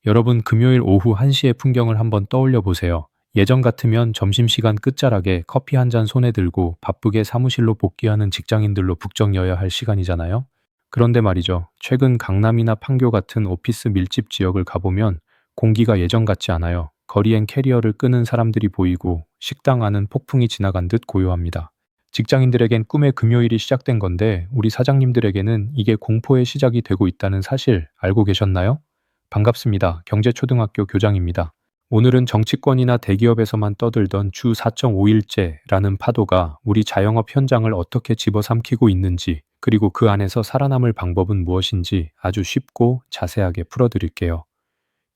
여러분, 금요일 오후 1시의 풍경을 한번 떠올려 보세요. 예전 같으면 점심시간 끝자락에 커피 한 잔 손에 들고 바쁘게 사무실로 복귀하는 직장인들로 북적여야 할 시간이잖아요. 그런데 말이죠. 최근 강남이나 판교 같은 오피스 밀집 지역을 가보면 공기가 예전 같지 않아요. 거리엔 캐리어를 끄는 사람들이 보이고 식당 안은 폭풍이 지나간 듯 고요합니다. 직장인들에겐 꿈의 금요일이 시작된 건데 우리 사장님들에게는 이게 공포의 시작이 되고 있다는 사실 알고 계셨나요? 반갑습니다. 경제초등학교 교장입니다. 오늘은 정치권이나 대기업에서만 떠들던 주 4.5일제라는 파도가 우리 자영업 현장을 어떻게 집어삼키고 있는지, 그리고 그 안에서 살아남을 방법은 무엇인지 아주 쉽고 자세하게 풀어드릴게요.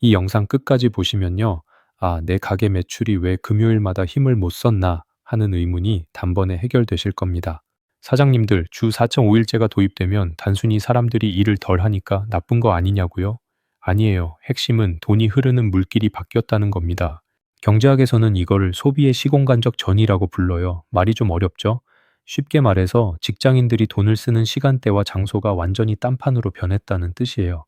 이 영상 끝까지 보시면요. 아, 내 가게 매출이 왜 금요일마다 힘을 못 썼나 하는 의문이 단번에 해결되실 겁니다. 사장님들, 주 4.5일제가 도입되면 단순히 사람들이 일을 덜 하니까 나쁜 거 아니냐고요? 아니에요. 핵심은 돈이 흐르는 물길이 바뀌었다는 겁니다. 경제학에서는 이걸 소비의 시공간적 전이라고 불러요. 말이 좀 어렵죠? 쉽게 말해서 직장인들이 돈을 쓰는 시간대와 장소가 완전히 딴판으로 변했다는 뜻이에요.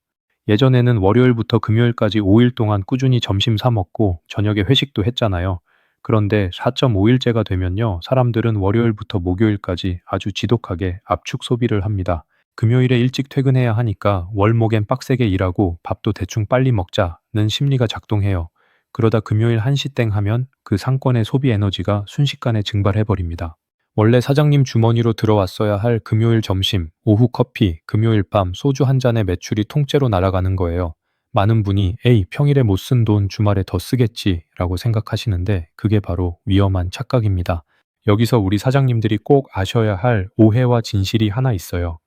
예전에는 월요일부터 금요일까지 5일 동안 꾸준히 점심 사 먹고 저녁에 회식도 했잖아요. 그런데 4.5일제가 되면요. 사람들은 월요일부터 목요일까지 아주 지독하게 압축 소비를 합니다. 금요일에 일찍 퇴근해야 하니까 월목엔 빡세게 일하고 밥도 대충 빨리 먹자는 심리가 작동해요. 그러다 금요일 1시 땡 하면 그 상권의 소비 에너지가 순식간에 증발해버립니다. 원래 사장님 주머니로 들어왔어야 할 금요일 점심, 오후 커피, 금요일 밤 소주 한 잔의 매출이 통째로 날아가는 거예요. 많은 분이 에이, 평일에 못 쓴 돈 주말에 더 쓰겠지 라고 생각하시는데 그게 바로 위험한 착각입니다. 여기서 우리 사장님들이 꼭 아셔야 할 오해와 진실이 하나 있어요.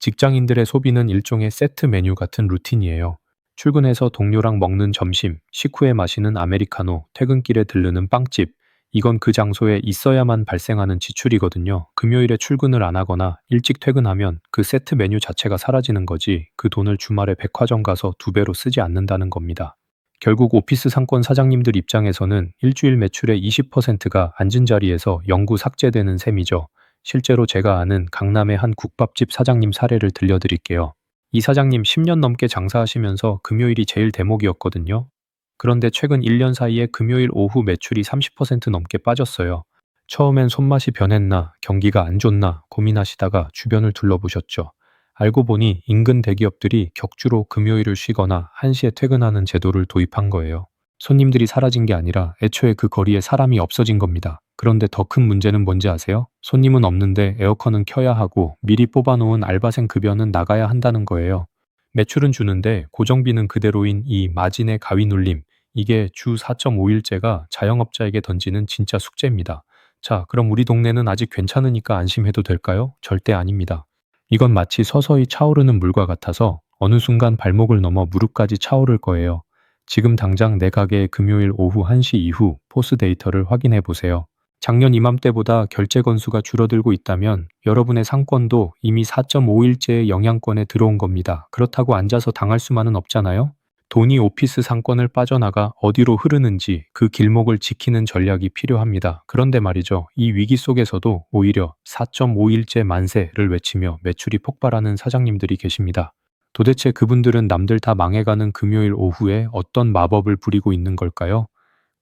직장인들의 소비는 일종의 세트 메뉴 같은 루틴이에요. 출근해서 동료랑 먹는 점심, 식후에 마시는 아메리카노, 퇴근길에 들르는 빵집, 이건 그 장소에 있어야만 발생하는 지출이거든요. 금요일에 출근을 안 하거나 일찍 퇴근하면 그 세트 메뉴 자체가 사라지는 거지, 그 돈을 주말에 백화점 가서 2배로 쓰지 않는다는 겁니다. 결국 오피스 상권 사장님들 입장에서는 일주일 매출의 20%가 앉은 자리에서 영구 삭제되는 셈이죠. 실제로 제가 아는 강남의 한 국밥집 사장님 사례를 들려드릴게요. 이 사장님 10년 넘게 장사하시면서 금요일이 제일 대목이었거든요. 그런데 최근 1년 사이에 금요일 오후 매출이 30% 넘게 빠졌어요. 처음엔 손맛이 변했나, 경기가 안 좋나 고민하시다가 주변을 둘러보셨죠. 알고 보니 인근 대기업들이 격주로 금요일을 쉬거나 1시에 퇴근하는 제도를 도입한 거예요. 손님들이 사라진 게 아니라 애초에 그 거리에 사람이 없어진 겁니다. 그런데 더 큰 문제는 뭔지 아세요? 손님은 없는데 에어컨은 켜야 하고 미리 뽑아놓은 알바생 급여는 나가야 한다는 거예요. 매출은 주는데 고정비는 그대로인 이 마진의 가위 눌림, 이게 주 4.5일제가 자영업자에게 던지는 진짜 숙제입니다. 자, 그럼 우리 동네는 아직 괜찮으니까 안심해도 될까요? 절대 아닙니다. 이건 마치 서서히 차오르는 물과 같아서 어느 순간 발목을 넘어 무릎까지 차오를 거예요. 지금 당장 내 가게의 금요일 오후 1시 이후 포스 데이터를 확인해 보세요. 작년 이맘때보다 결제 건수가 줄어들고 있다면 여러분의 상권도 이미 4.5일제의 영향권에 들어온 겁니다. 그렇다고 앉아서 당할 수만은 없잖아요. 돈이 오피스 상권을 빠져나가 어디로 흐르는지 그 길목을 지키는 전략이 필요합니다. 그런데 말이죠. 이 위기 속에서도 오히려 4.5일제 만세를 외치며 매출이 폭발하는 사장님들이 계십니다. 도대체 그분들은 남들 다 망해가는 금요일 오후에 어떤 마법을 부리고 있는 걸까요?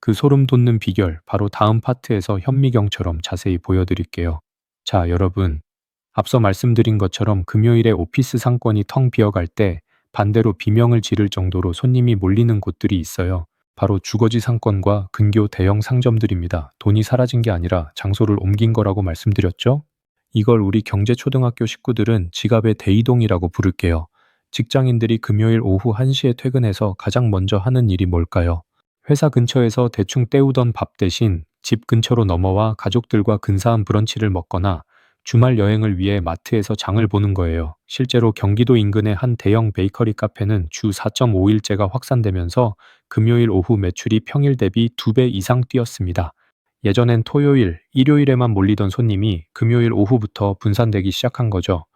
그 소름 돋는 비결, 바로 다음 파트에서 현미경처럼 자세히 보여드릴게요. 자, 여러분. 앞서 말씀드린 것처럼 금요일에 오피스 상권이 텅 비어갈 때 반대로 비명을 지를 정도로 손님이 몰리는 곳들이 있어요. 바로 주거지 상권과 근교 대형 상점들입니다. 돈이 사라진 게 아니라 장소를 옮긴 거라고 말씀드렸죠? 이걸 우리 경제초등학교 식구들은 지갑의 대이동이라고 부를게요. 직장인들이 금요일 오후 1시에 퇴근해서 가장 먼저 하는 일이 뭘까요? 회사 근처에서 대충 때우던 밥 대신 집 근처로 넘어와 가족들과 근사한 브런치를 먹거나 주말 여행을 위해 마트에서 장을 보는 거예요. 실제로 경기도 인근의 한 대형 베이커리 카페는 주 4.5일제가 확산되면서 금요일 오후 매출이 평일 대비 2배 이상 뛰었습니다. 예전엔 토요일, 일요일에만 몰리던 손님이 금요일 오후부터 분산되기 시작한 거죠.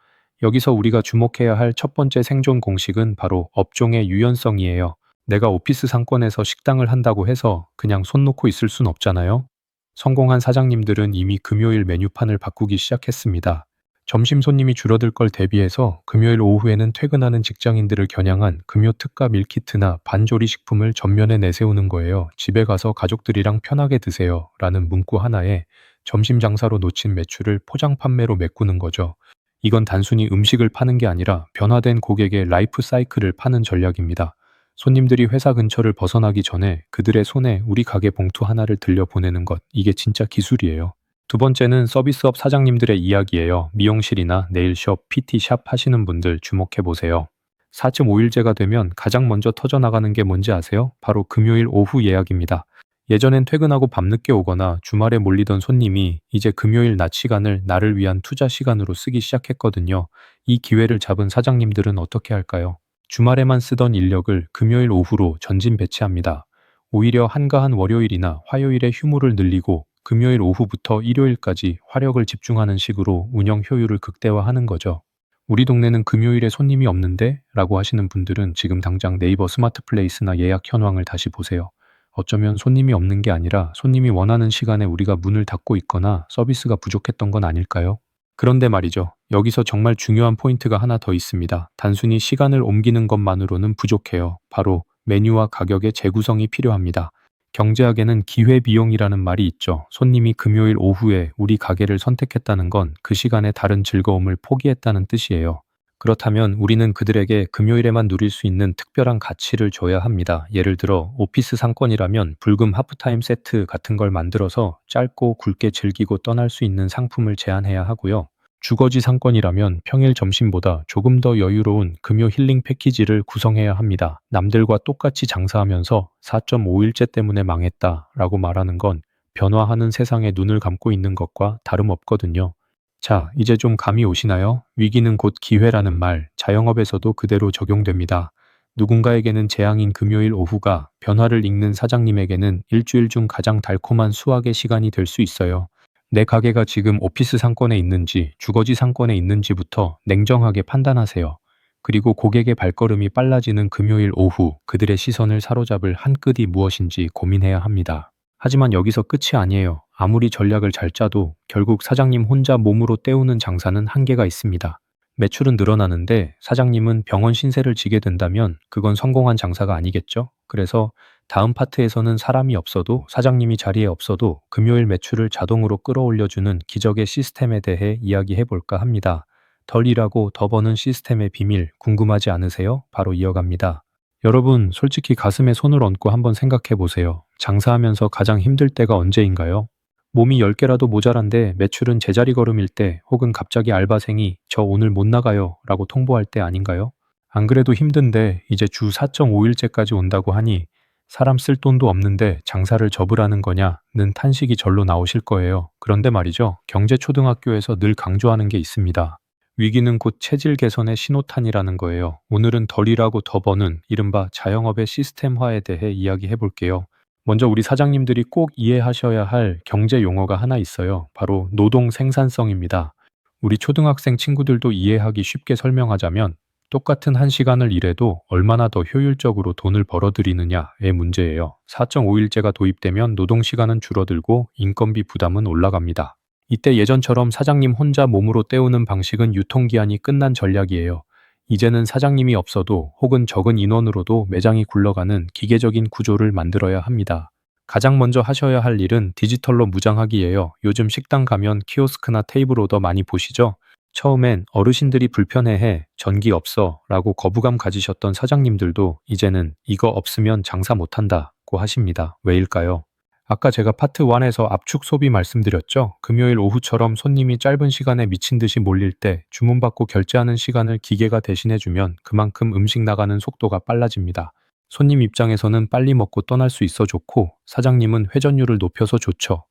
여기서 우리가 주목해야 할 첫 번째 생존 공식은 바로 업종의 유연성이에요. 내가 오피스 상권에서 식당을 한다고 해서 그냥 손 놓고 있을 순 없잖아요. 성공한 사장님들은 이미 금요일 메뉴판을 바꾸기 시작했습니다. 점심 손님이 줄어들 걸 대비해서 금요일 오후에는 퇴근하는 직장인들을 겨냥한 금요 특가 밀키트나 반조리 식품을 전면에 내세우는 거예요. 집에 가서 가족들이랑 편하게 드세요. 라는 문구 하나에 점심 장사로 놓친 매출을 포장 판매로 메꾸는 거죠. 이건 단순히 음식을 파는 게 아니라 변화된 고객의 라이프 사이클을 파는 전략입니다. 손님들이 회사 근처를 벗어나기 전에 그들의 손에 우리 가게 봉투 하나를 들려보내는 것, 이게 진짜 기술이에요. 두 번째는 서비스업 사장님들의 이야기예요. 미용실이나 네일숍, PT샵 하시는 분들 주목해 보세요. 4.5일째가 되면 가장 먼저 터져나가는 게 뭔지 아세요? 바로 금요일 오후 예약입니다. 예전엔 퇴근하고 밤늦게 오거나 주말에 몰리던 손님이 이제 금요일 낮 시간을 나를 위한 투자 시간으로 쓰기 시작했거든요. 이 기회를 잡은 사장님들은 어떻게 할까요? 주말에만 쓰던 인력을 금요일 오후로 전진 배치합니다. 오히려 한가한 월요일이나 화요일에 휴무를 늘리고 금요일 오후부터 일요일까지 화력을 집중하는 식으로 운영 효율을 극대화하는 거죠. 우리 동네는 금요일에 손님이 없는데? 라고 하시는 분들은 지금 당장 네이버 스마트 플레이스나 예약 현황을 다시 보세요. 어쩌면 손님이 없는 게 아니라 손님이 원하는 시간에 우리가 문을 닫고 있거나 서비스가 부족했던 건 아닐까요? 그런데 말이죠. 여기서 정말 중요한 포인트가 하나 더 있습니다. 단순히 시간을 옮기는 것만으로는 부족해요. 바로 메뉴와 가격의 재구성이 필요합니다. 경제학에는 기회비용이라는 말이 있죠. 손님이 금요일 오후에 우리 가게를 선택했다는 건 그 시간에 다른 즐거움을 포기했다는 뜻이에요. 그렇다면 우리는 그들에게 금요일에만 누릴 수 있는 특별한 가치를 줘야 합니다. 예를 들어 오피스 상권이라면 불금 하프타임 세트 같은 걸 만들어서 짧고 굵게 즐기고 떠날 수 있는 상품을 제안해야 하고요. 주거지 상권이라면 평일 점심보다 조금 더 여유로운 금요 힐링 패키지를 구성해야 합니다. 남들과 똑같이 장사하면서 4.5일째 때문에 망했다라고 말하는 건 변화하는 세상에 눈을 감고 있는 것과 다름없거든요. 자, 이제 좀 감이 오시나요? 위기는 곧 기회라는 말, 자영업에서도 그대로 적용됩니다. 누군가에게는 재앙인 금요일 오후가 변화를 읽는 사장님에게는 일주일 중 가장 달콤한 수확의 시간이 될 수 있어요. 내 가게가 지금 오피스 상권에 있는지 주거지 상권에 있는지부터 냉정하게 판단하세요. 그리고 고객의 발걸음이 빨라지는 금요일 오후 그들의 시선을 사로잡을 한 끗이 무엇인지 고민해야 합니다. 하지만 여기서 끝이 아니에요. 아무리 전략을 잘 짜도 결국 사장님 혼자 몸으로 때우는 장사는 한계가 있습니다. 매출은 늘어나는데 사장님은 병원 신세를 지게 된다면 그건 성공한 장사가 아니겠죠? 그래서 다음 파트에서는 사람이 없어도 사장님이 자리에 없어도 금요일 매출을 자동으로 끌어올려주는 기적의 시스템에 대해 이야기해 볼까 합니다. 덜 일하고 더 버는 시스템의 비밀 궁금하지 않으세요? 바로 이어갑니다. 여러분, 솔직히 가슴에 손을 얹고 한번 생각해 보세요. 장사하면서 가장 힘들 때가 언제인가요? 몸이 10개라도 모자란데 매출은 제자리 걸음일 때 혹은 갑자기 알바생이 저 오늘 못 나가요 라고 통보할 때 아닌가요? 안 그래도 힘든데 이제 주 4.5일째까지 온다고 하니 사람 쓸 돈도 없는데 장사를 접으라는 거냐는 탄식이 절로 나오실 거예요. 그런데 말이죠. 경제초등학교에서 늘 강조하는 게 있습니다. 위기는 곧 체질 개선의 신호탄이라는 거예요. 오늘은 덜 일하고 더 버는 이른바 자영업의 시스템화에 대해 이야기해 볼게요. 먼저 우리 사장님들이 꼭 이해하셔야 할 경제 용어가 하나 있어요. 바로 노동 생산성입니다. 우리 초등학생 친구들도 이해하기 쉽게 설명하자면 똑같은 한 시간을 일해도 얼마나 더 효율적으로 돈을 벌어들이느냐의 문제예요. 4.5일제가 도입되면 노동시간은 줄어들고 인건비 부담은 올라갑니다. 이때 예전처럼 사장님 혼자 몸으로 때우는 방식은 유통기한이 끝난 전략이에요. 이제는 사장님이 없어도 혹은 적은 인원으로도 매장이 굴러가는 기계적인 구조를 만들어야 합니다. 가장 먼저 하셔야 할 일은 디지털로 무장하기예요. 요즘 식당 가면 키오스크나 테이블 오더 많이 보시죠? 처음엔 어르신들이 불편해해 전기 없어 라고 거부감 가지셨던 사장님들도 이제는 이거 없으면 장사 못한다고 하십니다. 왜일까요? 아까 제가 파트 1에서 압축 소비 말씀드렸죠? 금요일 오후처럼 손님이 짧은 시간에 미친 듯이 몰릴 때 주문받고 결제하는 시간을 기계가 대신해주면 그만큼 음식 나가는 속도가 빨라집니다. 손님 입장에서는 빨리 먹고 떠날 수 있어 좋고 사장님은 회전율을 높여서 좋죠.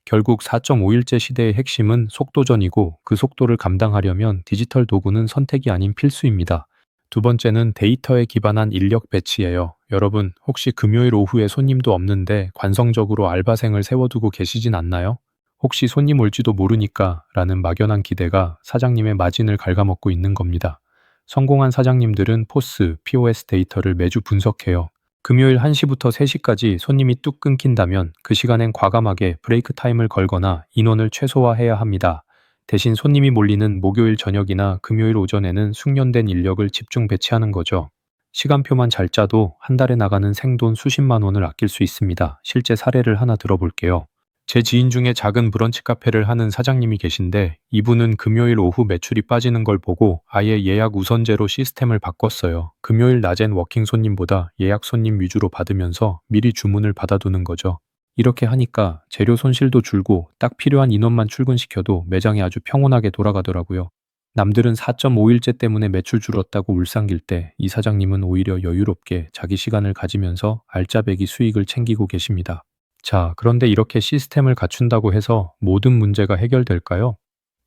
결국 4.5일제 시대의 핵심은 속도전이고 그 속도를 감당하려면 디지털 도구는 선택이 아닌 필수입니다. 두 번째는 데이터에 기반한 인력 배치예요. 여러분, 혹시 금요일 오후에 손님도 없는데 관성적으로 알바생을 세워두고 계시진 않나요? 혹시 손님 올지도 모르니까 라는 막연한 기대가 사장님의 마진을 갉아먹고 있는 겁니다. 성공한 사장님들은 포스, POS 데이터를 매주 분석해요. 금요일 1시부터 3시까지 손님이 뚝 끊긴다면 그 시간엔 과감하게 브레이크 타임을 걸거나 인원을 최소화해야 합니다. 대신 손님이 몰리는 목요일 저녁이나 금요일 오전에는 숙련된 인력을 집중 배치하는 거죠. 시간표만 잘 짜도 한 달에 나가는 생돈 수십만 원을 아낄 수 있습니다. 실제 사례를 하나 들어볼게요. 제 지인 중에 작은 브런치 카페를 하는 사장님이 계신데, 이분은 금요일 오후 매출이 빠지는 걸 보고 아예 예약 우선제로 시스템을 바꿨어요. 금요일 낮엔 워킹 손님보다 예약 손님 위주로 받으면서 미리 주문을 받아두는 거죠. 이렇게 하니까 재료 손실도 줄고 딱 필요한 인원만 출근시켜도 매장이 아주 평온하게 돌아가더라고요. 남들은 4.5일째 때문에 매출 줄었다고 울상길 때 이 사장님은 오히려 여유롭게 자기 시간을 가지면서 알짜배기 수익을 챙기고 계십니다. 자, 그런데 이렇게 시스템을 갖춘다고 해서 모든 문제가 해결될까요?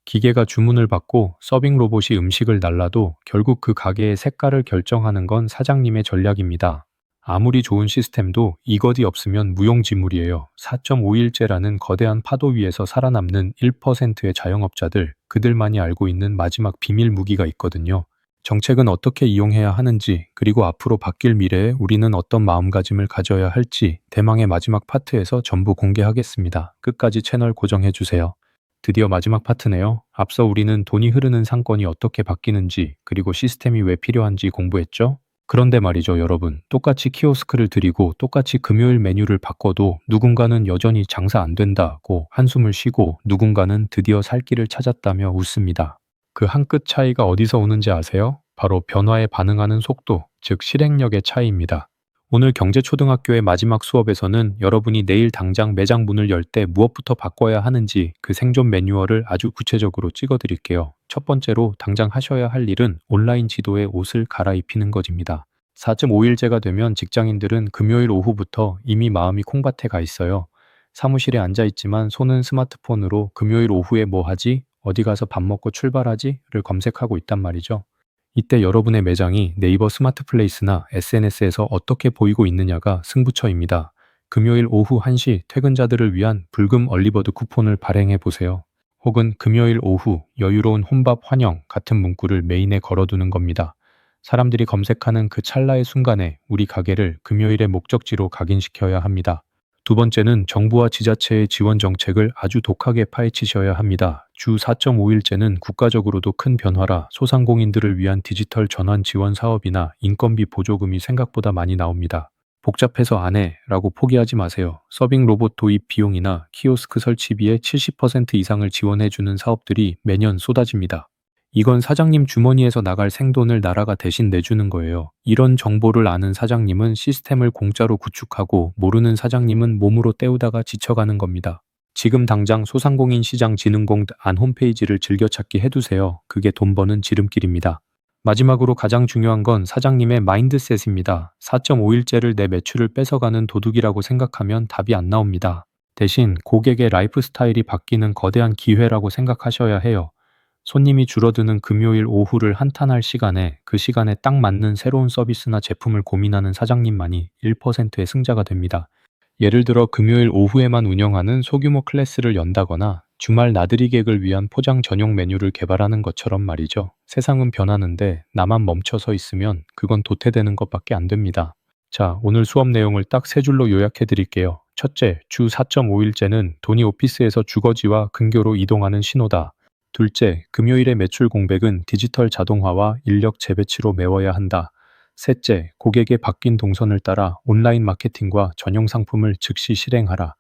기계가 주문을 받고 서빙 로봇이 음식을 날라도 결국 그 가게의 색깔을 결정하는 건 사장님의 전략입니다. 아무리 좋은 시스템도 이것이 없으면 무용지물이에요. 4.5일째라는 거대한 파도 위에서 살아남는 1%의 자영업자들, 그들만이 알고 있는 마지막 비밀 무기가 있거든요. 정책은 어떻게 이용해야 하는지, 그리고 앞으로 바뀔 미래에 우리는 어떤 마음가짐을 가져야 할지 대망의 마지막 파트에서 전부 공개하겠습니다. 끝까지 채널 고정해주세요. 드디어 마지막 파트네요. 앞서 우리는 돈이 흐르는 상권이 어떻게 바뀌는지, 그리고 시스템이 왜 필요한지 공부했죠? 그런데 말이죠, 여러분. 똑같이 키오스크를 들이고 똑같이 금요일 메뉴를 바꿔도 누군가는 여전히 장사 안 된다고 한숨을 쉬고, 누군가는 드디어 살 길을 찾았다며 웃습니다. 그 한 끗 차이가 어디서 오는지 아세요? 바로 변화에 반응하는 속도, 즉 실행력의 차이입니다. 오늘 경제초등학교의 마지막 수업에서는 여러분이 내일 당장 매장 문을 열 때 무엇부터 바꿔야 하는지 그 생존 매뉴얼을 아주 구체적으로 찍어드릴게요. 첫 번째로 당장 하셔야 할 일은 온라인 지도에 옷을 갈아입히는 것입니다. 4.5일째가 되면 직장인들은 금요일 오후부터 이미 마음이 콩밭에 가 있어요. 사무실에 앉아 있지만 손은 스마트폰으로 금요일 오후에 뭐 하지? 어디 가서 밥 먹고 출발하지?를 검색하고 있단 말이죠. 이때 여러분의 매장이 네이버 스마트 플레이스나 SNS에서 어떻게 보이고 있느냐가 승부처입니다. 금요일 오후 1시 퇴근자들을 위한 불금 얼리버드 쿠폰을 발행해 보세요. 혹은 금요일 오후 여유로운 혼밥 환영 같은 문구를 메인에 걸어두는 겁니다. 사람들이 검색하는 그 찰나의 순간에 우리 가게를 금요일의 목적지로 각인시켜야 합니다. 두 번째는 정부와 지자체의 지원 정책을 아주 독하게 파헤치셔야 합니다. 주 4.5일째는 국가적으로도 큰 변화라 소상공인들을 위한 디지털 전환 지원 사업이나 인건비 보조금이 생각보다 많이 나옵니다. 복잡해서 안 해 라고 포기하지 마세요. 서빙 로봇 도입 비용이나 키오스크 설치비의 70% 이상을 지원해주는 사업들이 매년 쏟아집니다. 이건 사장님 주머니에서 나갈 생돈을 나라가 대신 내주는 거예요. 이런 정보를 아는 사장님은 시스템을 공짜로 구축하고, 모르는 사장님은 몸으로 때우다가 지쳐가는 겁니다. 지금 당장 소상공인시장진흥공 안 홈페이지를 즐겨찾기 해두세요. 그게 돈 버는 지름길입니다. 마지막으로 가장 중요한 건 사장님의 마인드셋입니다. 4.5일째를 내 매출을 뺏어가는 도둑이라고 생각하면 답이 안 나옵니다. 대신 고객의 라이프 스타일이 바뀌는 거대한 기회라고 생각하셔야 해요. 손님이 줄어드는 금요일 오후를 한탄할 시간에 그 시간에 딱 맞는 새로운 서비스나 제품을 고민하는 사장님만이 1%의 승자가 됩니다. 예를 들어 금요일 오후에만 운영하는 소규모 클래스를 연다거나 주말 나들이객을 위한 포장 전용 메뉴를 개발하는 것처럼 말이죠. 세상은 변하는데 나만 멈춰서 있으면 그건 도태되는 것밖에 안 됩니다. 자, 오늘 수업 내용을 딱 세 줄로 요약해 드릴게요. 첫째, 주 4.5일째는 돈이 오피스에서 주거지와 근교로 이동하는 신호다. 둘째, 금요일의 매출 공백은 디지털 자동화와 인력 재배치로 메워야 한다. 셋째, 고객의 바뀐 동선을 따라 온라인 마케팅과 전용 상품을 즉시 실행하라.